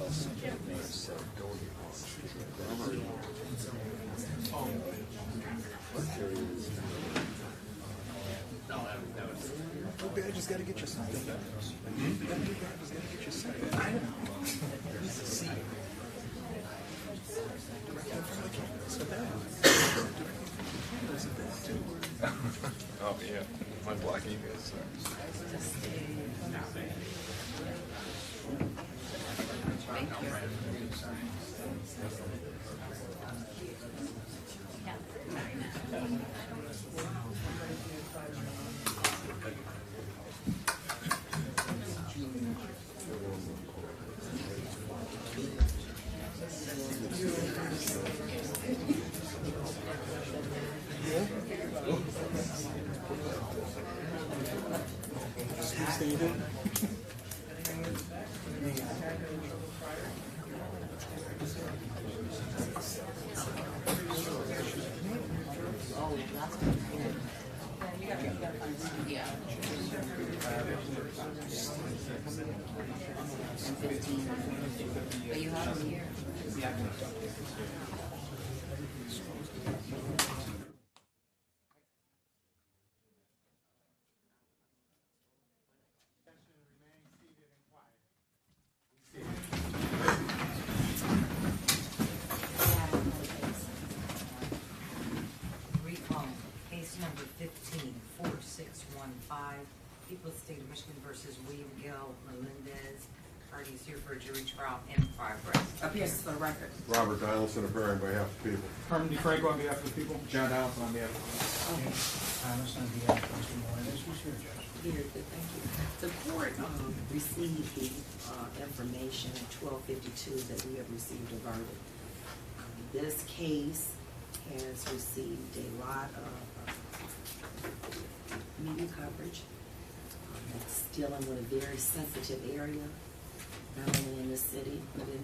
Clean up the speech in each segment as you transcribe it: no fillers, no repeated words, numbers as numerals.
I just got to get you something. I know. Oh yeah, my black emails. But you have them here. Recall case number 15-4615, People of the State of Michigan versus William Gill Melendez. Parties here for a jury trial in progress. Appearances for the record. Robert Donaldson, appearing on behalf of the people. Herman DeFranco on behalf of the people. John Donaldson on behalf of the people. Okay. Thomas on behalf of Mr. Melendez. Who's here, Judge? Very good, thank you. The court received the information at 12:52 that we have received a verdict. This case has received a lot of media coverage. It's dealing with a very sensitive area, not only in this city, but in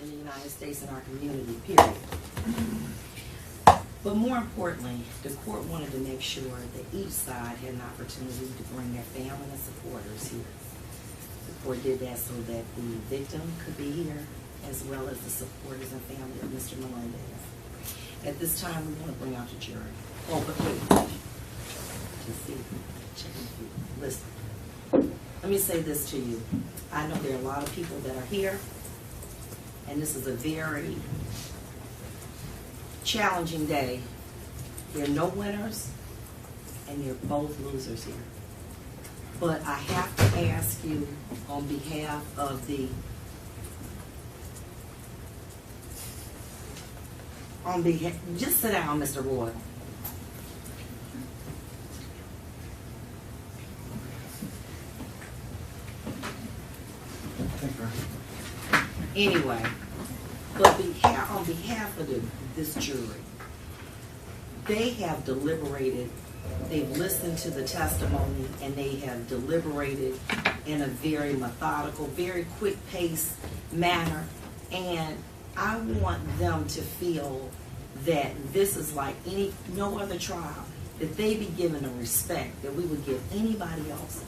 the United States and our community, period. But more importantly, the court wanted to make sure that each side had an opportunity to bring their family and supporters here. The court did that so that the victim could be here, as well as the supporters and family of Mr. Melendez. At this time, we want to bring out the jury. Oh, but wait. Just see, check with you. Listen, let me say this to you. I know there are a lot of people that are here, and this is a very challenging day. There are no winners, and there are both losers here. But I have to ask you on behalf of just sit down, Mr. Roy. Anyway, but on behalf of this jury, they have deliberated, they've listened to the testimony, and they have deliberated in a very methodical, very quick-paced manner. And I want them to feel that this is like no other trial, that they be given a respect that we would give anybody else.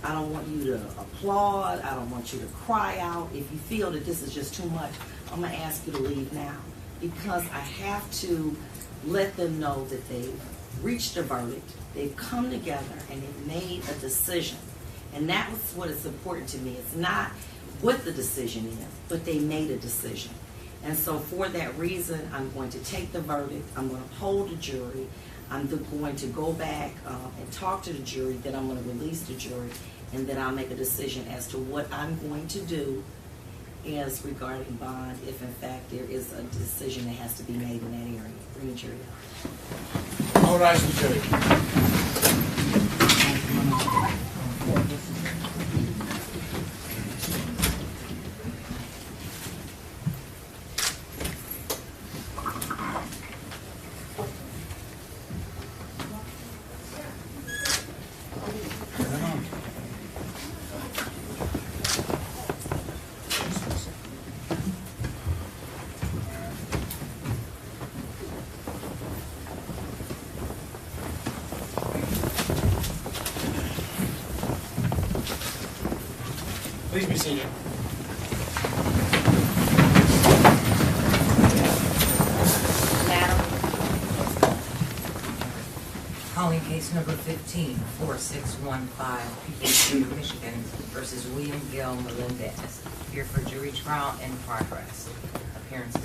I don't want you to applaud. I don't want you to cry out. If you feel that this is just too much, I'm going to ask you to leave now, because I have to let them know that they've reached a verdict, they've come together, and they've made a decision. And that's what is important to me. It's not what the decision is, but they made a decision. And so for that reason, I'm going to take the verdict. I'm going to poll the jury. I'm going to go back and talk to the jury. Then I'm going to release the jury, and then I'll make a decision as to what I'm going to do as regarding bond, if in fact there is a decision that has to be made in that area. Bring the jury up. All rise, the jury. Please be seated. Calling case number 15, 4615, People of the State of Michigan versus William Gill Melendez. Here for jury trial in progress. Appearances.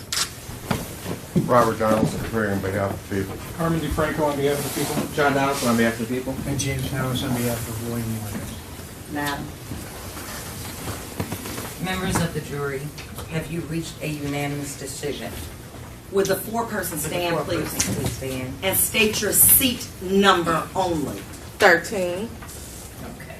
Robert Donaldson appearing on behalf of the people. Carmen DeFranco on behalf of the people. John Donaldson on behalf of the people. And James Harris on behalf of William Melendez. Madam, Members of the jury, have you reached a unanimous decision? with the four-person stand, Would the please, foreperson please stand. and state your seat number only. 13. Okay.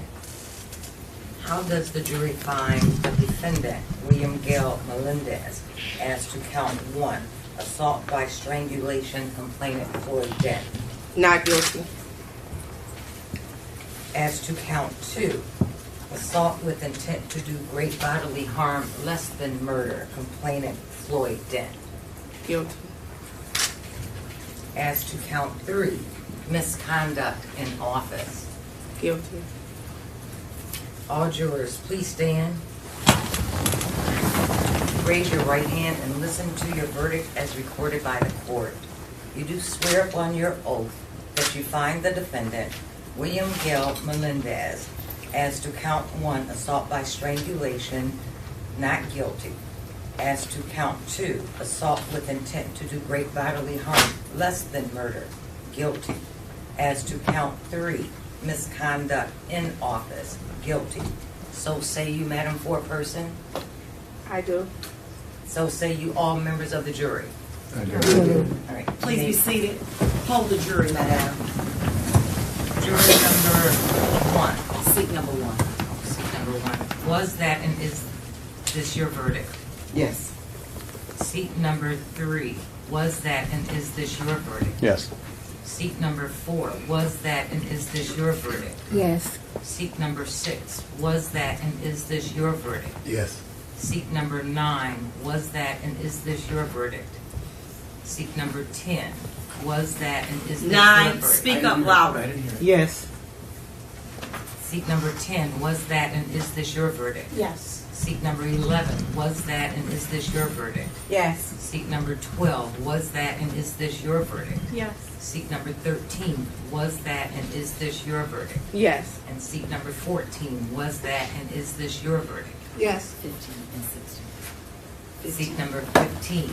How does the jury find the defendant, William Gill Melendez, as to count 1, assault by strangulation, complainant Floyd Dent? Not guilty. As to count 2, assault with intent to do great bodily harm less than murder, complainant Floyd Dent? Guilty. As to count 3, misconduct in office? Guilty. All jurors, please stand. Raise your right hand and listen to your verdict as recorded by the court. You do swear upon your oath that you find the defendant, William Gill Melendez, as to count 1, assault by strangulation, not guilty. As to count 2, assault with intent to do great bodily harm less than murder, guilty. As to count 3, misconduct in office, guilty. So say you, Madam Foreperson. I do. So say you, all members of the jury. I do. All right. Please be seated. Hold the jury, madam. Jury number 1. Seat number 1. Seat number 1. Was that and is this your verdict? Yes. Seat number 3. Was that and is this your verdict? Yes. Seat number 4. Was that and is this your verdict? Yes. Seat number 6. Was that and is this your verdict? Yes. Seat number 9. Was that and is this your verdict? Seat number 10. Was that and is this your 9, verdict? speak I up didn't hear it. I louder. didn't hear it. Yes. Seat number 10. Was that and is this your verdict? Yes. Seat number 11. Was that and is this your verdict? Yes. Seat number 12. Was that and is this your verdict? Yes. Seat number 13. Was that and is this your verdict? Yes. And seat number 14. Was that and is this your verdict? Yes. 15 and 16. Seat number 15.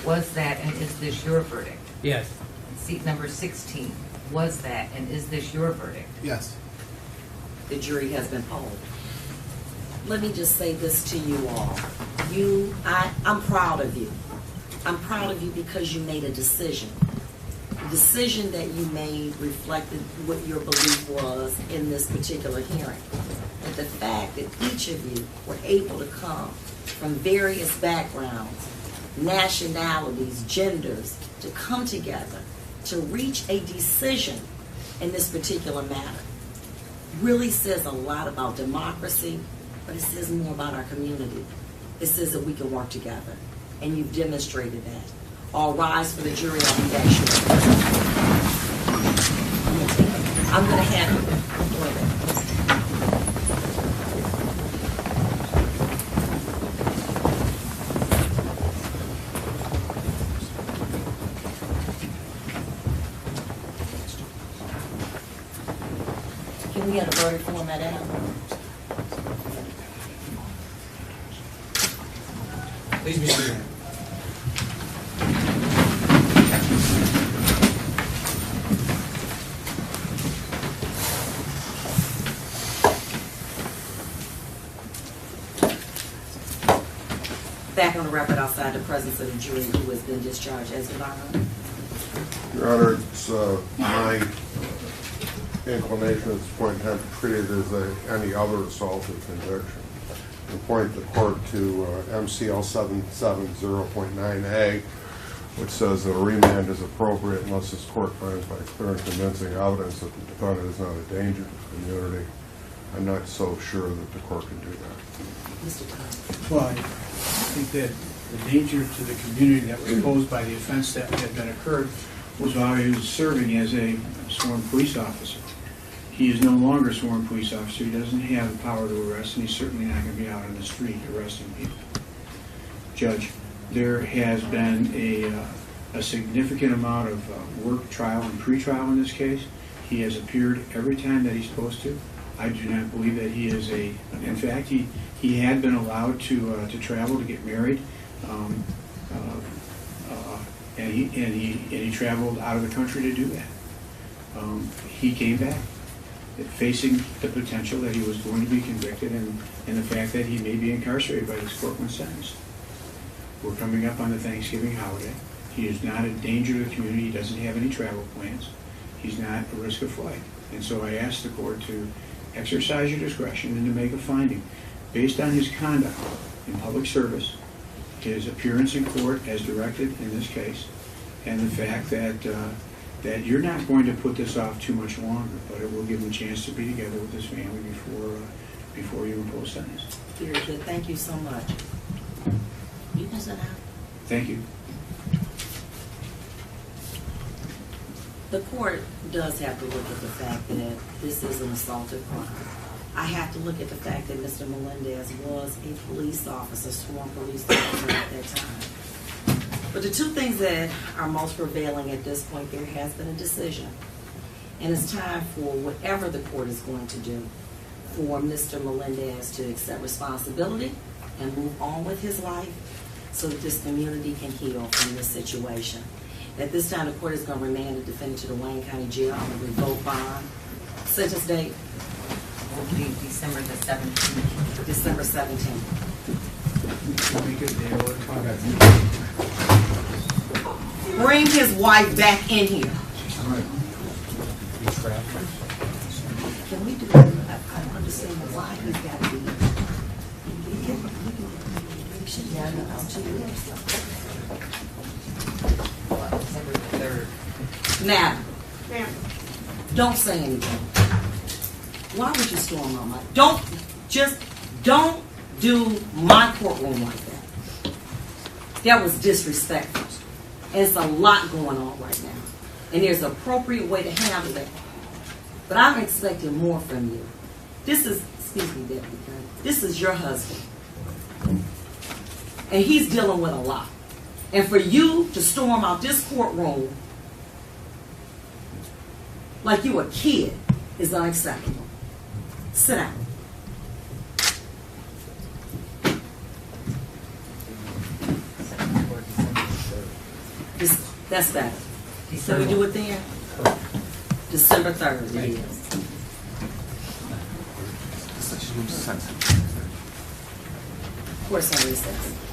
Was that and is this your verdict? Yes. And seat number 16. Was that and is this your verdict? Yes. The jury has been polled. Let me just say this to you all. I'm proud of you. I'm proud of you because you made a decision. The decision that you made reflected what your belief was in this particular hearing. But the fact that each of you were able to come from various backgrounds, nationalities, genders, to come together to reach a decision in this particular matter really says a lot about democracy, but it says more about our community. It says that we can work together, and you've demonstrated that. All rise for the jury. I'll be back shortly. I'm going to hand it. Can we get a verdict form that out? Please be seated. Back on the record outside the presence of the jury who has been discharged as Your Honor. Your Honor, it's my inclination at this point in time to treat it as any other assault or conviction. And point the court to MCL 770.9A, which says that a remand is appropriate unless this court finds by clear and convincing evidence that the defendant is not a danger to the community. I'm not so sure that the court can do that. Mr. Thomas. Well, I think that the danger to the community that was posed by the offense that had been occurred was while he was serving as a sworn police officer. He is no longer a sworn police officer. He doesn't have the power to arrest, and he's certainly not going to be out on the street arresting people. Judge, there has been a significant amount of work, trial, and pretrial in this case. He has appeared every time that he's supposed to. I do not believe that he is in fact, he had been allowed to travel to get married. And he traveled out of the country to do that. He came back, facing the potential that he was going to be convicted and the fact that he may be incarcerated by this court when sentenced. We're coming up on the Thanksgiving holiday. He is not a danger to the community. He doesn't have any travel plans. He's not a risk of flight. And so I asked the court to exercise your discretion and to make a finding based on his conduct in public service, his appearance in court as directed in this case, and the fact that you're not going to put this off too much longer, but it will give him a chance to be together with his family before you impose sentence. Very good. Thank you so much. You can sit down. Thank you. The court does have to look at the fact that this is an assaultive crime. I have to look at the fact that Mr. Melendez was a police officer, sworn police officer at that time. But the two things that are most prevailing at this point, there has been a decision. And it's time for whatever the court is going to do for Mr. Melendez to accept responsibility and move on with his life so that this community can heal from this situation. At this time, the court is going to remand the defendant to the Wayne County Jail on a revoked bond. Sentence date? Will be December the 17th. December 17th. Bring his wife back in here. Can we do that? I don't understand why he's got to be. December the 3rd. Now, don't say anything. Why would you storm my mic? Don't do my courtroom like that. That was disrespectful. And it's a lot going on right now. And there's an appropriate way to handle it. But I'm expecting more from you. This is, excuse me, Deputy Attorney, this is your husband. And he's dealing with a lot. And for you to storm out this courtroom like you a kid is unacceptable. Sit down. That's better. So we do it then? December 3rd it is. Court's on recess.